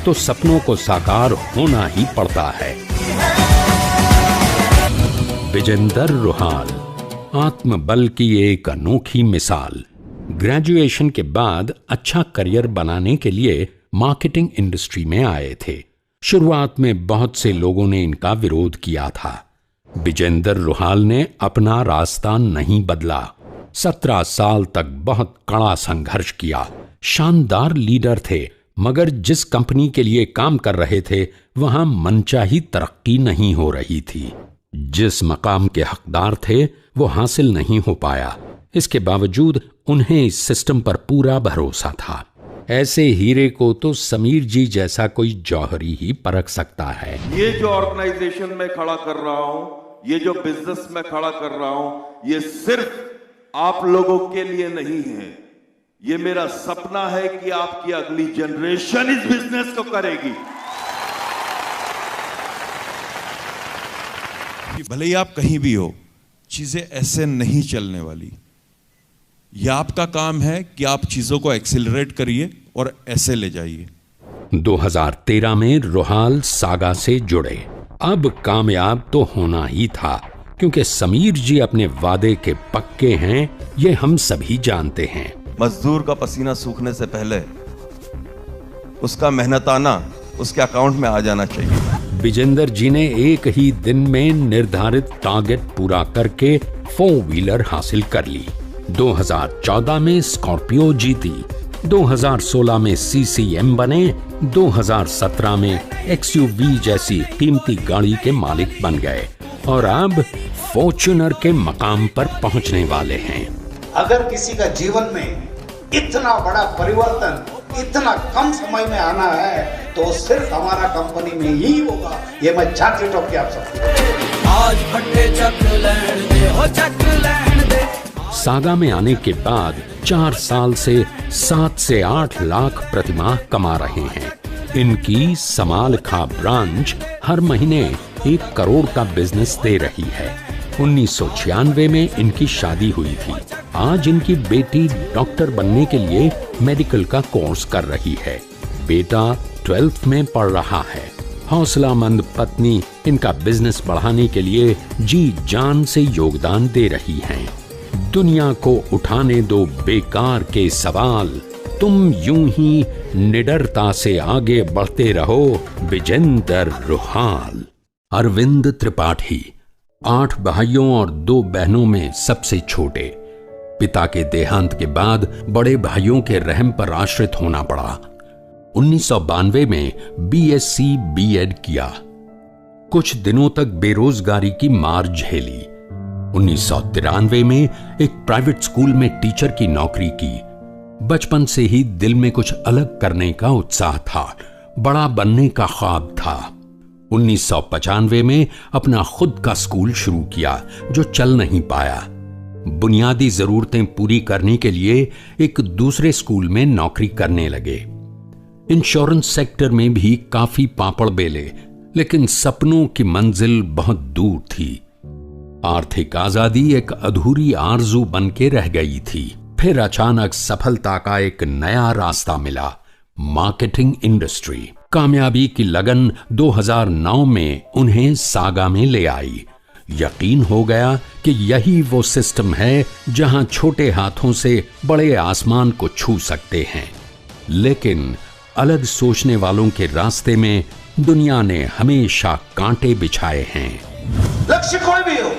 तो सपनों को साकार होना ही पड़ता है। विजेंदर रुहाल आत्मबल की एक अनोखी मिसाल। ग्रेजुएशन के बाद अच्छा करियर बनाने के लिए मार्केटिंग इंडस्ट्री में आए थे। शुरुआत में बहुत से लोगों ने इनका विरोध किया था। विजेंदर रुहाल ने अपना रास्ता नहीं बदला। 17 साल तक बहुत कड़ा संघर्ष किया। शानदार लीडर थे, मगर जिस कंपनी के लिए काम कर रहे थे वहां मनचाही तरक्की नहीं हो रही थी। जिस मकाम के हकदार थे वो हासिल नहीं हो पाया। इसके बावजूद उन्हें इस सिस्टम पर पूरा भरोसा था। ऐसे हीरे को तो समीर जी जैसा कोई जौहरी ही परख सकता है। ये जो ऑर्गेनाइजेशन में खड़ा कर रहा हूं, ये जो बिजनेस में खड़ा कर रहा हूं, ये सिर्फ आप लोगों के लिए नहीं है। ये मेरा सपना है कि आपकी अगली जनरेशन इस बिजनेस को करेगी। भले ही आप कहीं भी हो, चीजें ऐसे नहीं चलने वाली। यह आपका काम है कि आप चीजों को एक्सेलरेट करिए और ऐसे ले जाइए। 2013 में रुहाल सागा से जुड़े। अब कामयाब तो होना ही था, क्योंकि समीर जी अपने वादे के पक्के हैं, ये हम सभी जानते हैं। मजदूर का पसीना सूखने से पहले उसका मेहनताना उसके अकाउंट में आ जाना चाहिए। विजेंदर जी ने एक ही दिन में निर्धारित टारगेट पूरा करके 4 व्हीलर हासिल कर ली। 2014 में स्कॉर्पियो जीती, 2016 में CCM बने, 2017 में XUV जैसी कीमती गाड़ी के मालिक बन गए और अब फॉर्च्यूनर के मकाम पर पहुंचने वाले हैं। अगर किसी का जीवन में इतना बड़ा परिवर्तन इतना कम समय में आना है तो सिर्फ हमारा कंपनी में ही होगा, ये मैं छाती ठोक के आप सबको आज फटे चक लैंड दे हो चक लैंड दे। सागा में आने के बाद 4 साल से 7 से 8 लाख प्रतिमाह कमा रहे हैं। इनकी समाल खा ब्रांच हर महीने 1 करोड़ का बिजनेस दे रही है। 1996 में इनकी शादी हुई थी। आज इनकी बेटी डॉक्टर बनने के लिए मेडिकल का कोर्स कर रही है। बेटा 12th में पढ़ रहा है। हौसलामंद पत्नी इनका बिजनेस बढ़ाने के लिए जी जान से योगदान दे रही हैं। दुनिया को उठाने दो बेकार के सवाल, तुम यूं ही निडरता से आगे बढ़ते रहो। विजेंदर रुहाल। अरविंद त्रिपाठी 8 भाइयों और 2 बहनों में सबसे छोटे। पिता के देहांत के बाद बड़े भाइयों के रहम पर आश्रित होना पड़ा। 1992 में BSc B.Ed किया। कुछ दिनों तक बेरोजगारी की मार झेली। 1993 में एक प्राइवेट स्कूल में टीचर की नौकरी की। बचपन से ही दिल में कुछ अलग करने का उत्साह था, बड़ा बनने का ख्वाब था। 1995 में अपना खुद का स्कूल शुरू किया, जो चल नहीं पाया। बुनियादी जरूरतें पूरी करने के लिए एक दूसरे स्कूल में नौकरी करने लगे। इंश्योरेंस सेक्टर में भी काफी पापड़ बेले, लेकिन सपनों की मंजिल बहुत दूर थी। आर्थिक आजादी एक अधूरी आरजू बन के रह गई थी। फिर अचानक सफलता का एक नया रास्ता मिला, मार्केटिंग इंडस्ट्री। कामयाबी की लगन 2009 में उन्हें सागा में ले आई। यकीन हो गया कि यही वो सिस्टम है जहां छोटे हाथों से बड़े आसमान को छू सकते हैं। लेकिन अलग सोचने वालों के रास्ते में दुनिया ने हमेशा कांटे बिछाए हैं। लक्ष्य कोई भी हो,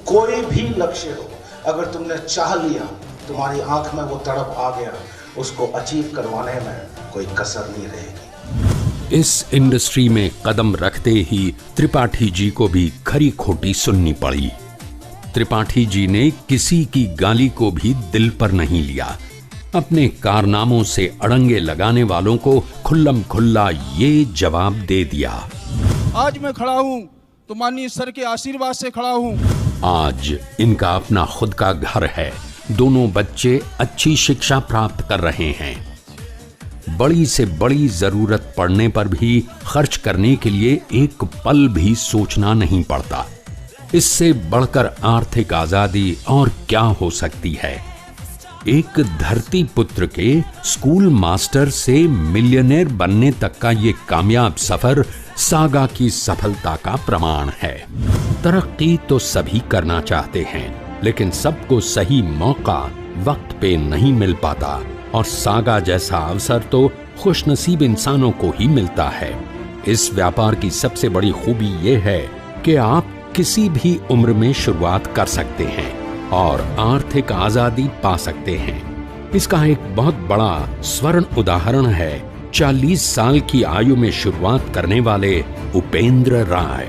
कोई भी लक्ष्य हो, अगर तुमने चाह लिया, तुम्हारी आंख में वो तड़प आ गया, उसको अचीव करवाने में कोई कसर नहीं रहेगी। इस इंडस्ट्री में कदम रखते ही त्रिपाठी जी को भी खरी खोटी सुननी पड़ी। त्रिपाठी जी ने किसी की गाली को भी दिल पर नहीं लिया। अपने कारनामों से अड़ंगे लगाने वालों को खुल्लम खुल्ला ये जवाब दे दिया। आज मैं खड़ा हूं तो माननीय सर के आशीर्वाद से खड़ा हूं। आज इनका अपना खुद का घर है। दोनों बच्चे अच्छी शिक्षा प्राप्त कर रहे हैं। बड़ी से बड़ी जरूरत पड़ने पर भी खर्च करने के लिए एक पल भी सोचना नहीं पड़ता। इससे बढ़कर आर्थिक आजादी और क्या हो सकती है। एक धरती पुत्र के स्कूल मास्टर से मिलियनेयर बनने तक का ये कामयाब सफर सागा की सफलता का प्रमाण है। तरक्की तो सभी करना चाहते हैं, लेकिन सबको सही मौका वक्त पे नहीं मिल पाता, और सागा जैसा अवसर तो खुशनसीब इंसानों को ही मिलता है। इस व्यापार की सबसे बड़ी खूबी ये है कि आप किसी भी उम्र में शुरुआत कर सकते हैं और आर्थिक आजादी पा सकते हैं। इसका एक बहुत बड़ा स्वर्ण उदाहरण है 40 साल की आयु में शुरुआत करने वाले उपेंद्र राय।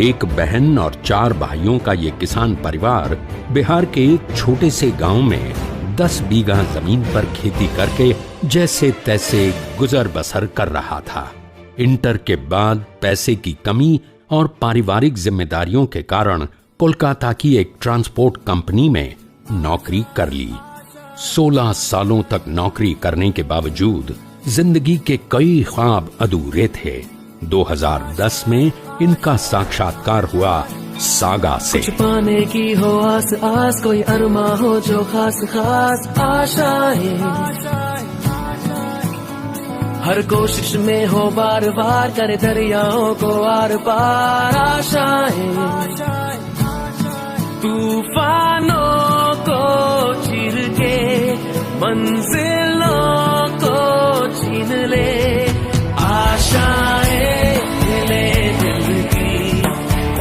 एक बहन और 4 भाइयों का ये किसान परिवार बिहार के एक छोटे से गांव में 10 बीघा जमीन पर खेती करके जैसे तैसे गुजर बसर कर रहा था। इंटर के बाद पैसे की कमी और पारिवारिक जिम्मेदारियों के कारण कोलकाता की एक ट्रांसपोर्ट कंपनी में नौकरी कर ली। 16 सालों तक नौकरी करने के बावजूद जिंदगी के कई ख्वाब अधूरे थे। 2010 में इनका साक्षात्कार हुआ सागा से। कुछ पाने की हो आस आस, कोई अरमा हो जो खास खास आशाएं, हर कोशिश में हो बार बार करे दरियाओं को आर पार आशाएं, तूफानों को चीर के मंजिलों को छीन ले, आशाएं ले दिल की,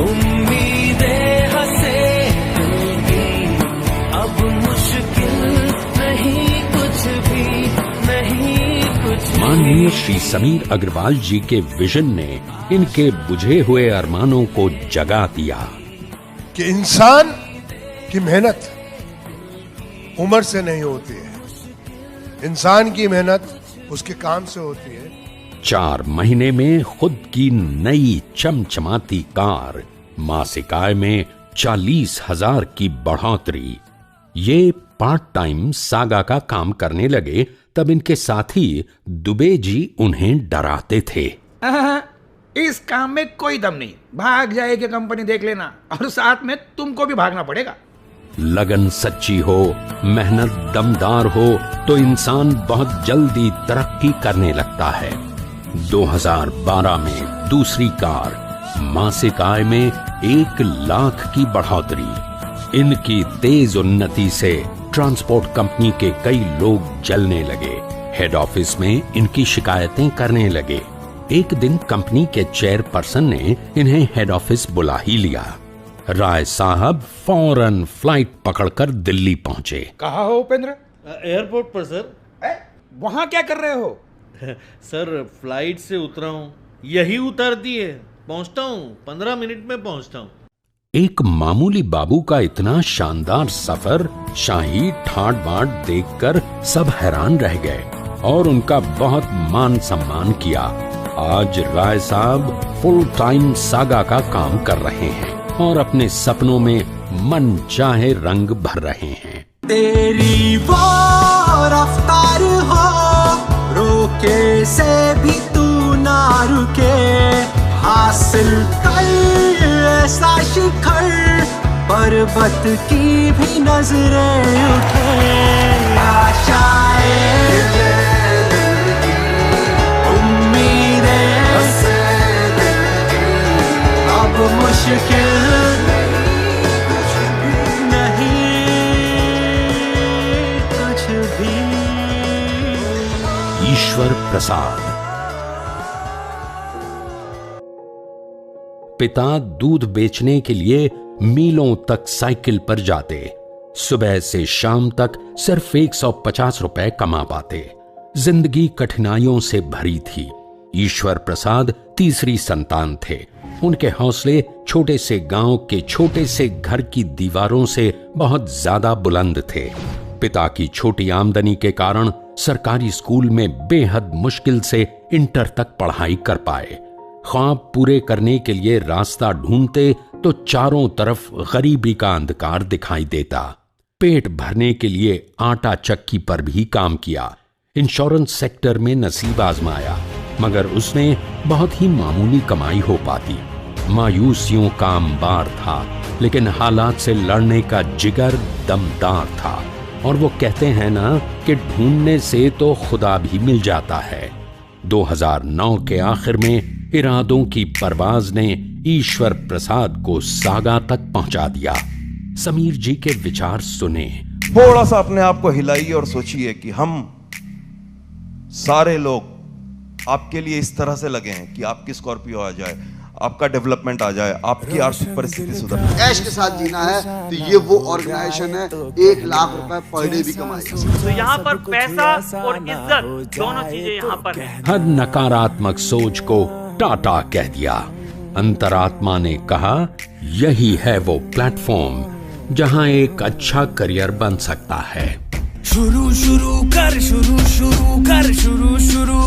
उम्मीदें हंसे दिल की, अब मुश्किल नहीं कुछ भी नहीं कुछ। माननीय श्री समीर अग्रवाल जी के विजन ने इनके बुझे हुए अरमानों को जगा दिया कि इंसान की मेहनत उम्र से नहीं होती है, इंसान की मेहनत उसके काम से होती है। 4 महीने में खुद की नई चमचमाती कार, मासिक आय में 40,000 की बढ़ोतरी। ये पार्ट टाइम सागा का काम करने लगे तब इनके साथी दुबे जी उन्हें डराते थे। इस काम में कोई दम नहीं, भाग जाएगी कंपनी देख लेना, और साथ में तुमको भी भागना पड़ेगा। लगन सच्ची हो, मेहनत दमदार हो तो इंसान बहुत जल्दी तरक्की करने लगता है। 2012 में दूसरी कार, मासिक आय में 1 लाख की बढ़ोतरी। इनकी तेज उन्नति से ट्रांसपोर्ट कंपनी के कई लोग जलने लगे। हेड ऑफिस में इनकी शिकायतें करने लगे। एक दिन कंपनी के चेयरपर्सन ने इन्हें हेड ऑफिस बुला ही लिया। राय साहब फौरन फ्लाइट पकड़कर दिल्ली पहुंचे। कहाँ हो उपेंद्र? एयरपोर्ट पर सर। वहाँ क्या कर रहे हो? सर फ्लाइट से उतरा हूँ, यही उतार दिए, पहुंचता हूँ 15 मिनट में पहुंचता हूँ। एक मामूली बाबू का इतना शानदार सफर, शाही ठाट बाट देखकर सब हैरान रह गए और उनका बहुत मान सम्मान किया। आज राय साहब फुल टाइम सागा का काम कर रहे हैं और अपने सपनों में मन चाहे रंग भर रहे हैं। तेरी वो रफ्तार हो, रोके से भी तू ना रुके, हासिल कर ऐसा शिखर, पर्वत की भी नजरें उठे, आशाएं उम्मीदें अब मुश्किल नहीं कुछ भी। ईश्वर प्रसाद। पिता दूध बेचने के लिए मीलों तक साइकिल पर जाते, सुबह से शाम तक सिर्फ 150 रुपए कमा पाते। जिंदगी कठिनाइयों से भरी थी। ईश्वर प्रसाद तीसरी संतान थे। उनके हौसले छोटे से गांव के छोटे से घर की दीवारों से बहुत ज्यादा बुलंद थे। पिता की छोटी आमदनी के कारण सरकारी स्कूल में बेहद मुश्किल से इंटर तक पढ़ाई कर पाए। ख्वाब पूरे करने के लिए रास्ता ढूंढते तो चारों तरफ गरीबी का अंधकार दिखाई देता। पेट भरने के लिए आटा चक्की पर भी काम किया। इंश्योरेंस सेक्टर में नसीब आजमाया, मगर उसमें बहुत ही मामूली कमाई हो पाती। मायूसियों का अंबार था, लेकिन हालात से लड़ने का जिगर दमदार था और वो कहते हैं ना कि ढूंढने से तो खुदा भी मिल जाता है। 2009 के आखिर में इरादों की परवाज ने ईश्वर प्रसाद को सागा तक पहुंचा दिया। समीर जी के विचार सुने। थोड़ा सा अपने आप को हिलाइए और सोचिए कि हम सारे लोग आपके लिए इस तरह से लगे हैं कि आपकी स्कॉर्पियो आ जाए, आपका डेवलपमेंट आ जाए, आपकी आर्थिक परिस्थिति सुधर। ऐश के साथ जीना है तो ये वो ऑर्गेनाइजेशन है 1 लाख रुपए पर डे भी कमाएगी। तो यहाँ पर पैसा और इज्जत दोनों चीजें यहाँ पर है। हर नकारात्मक सोच को टाटा कह दिया। अंतरात्मा ने कहा यही है वो प्लेटफॉर्म जहां एक अच्छा करियर बन सकता है। शुरू कर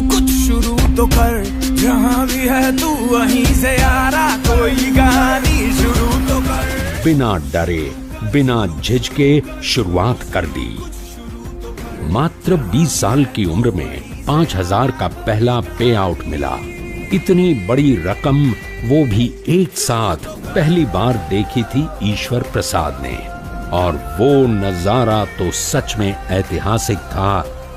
कुछ शुरू तो कर, जहाँ भी है तू वहीं से यारा कोई कहानी शुरू तो कर। बिना डरे बिना झिझके शुरुआत कर दी। मात्र 20 साल की उम्र में 5000 का पहला पे आउट मिला। इतनी बड़ी रकम वो भी एक साथ पहली बार देखी थी ईश्वर प्रसाद ने। और वो नजारा तो सच में ऐतिहासिक था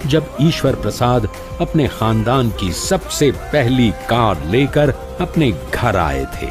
जब ईश्वर प्रसाद अपने खानदान की सबसे पहली कार लेकर अपने घर आए थे।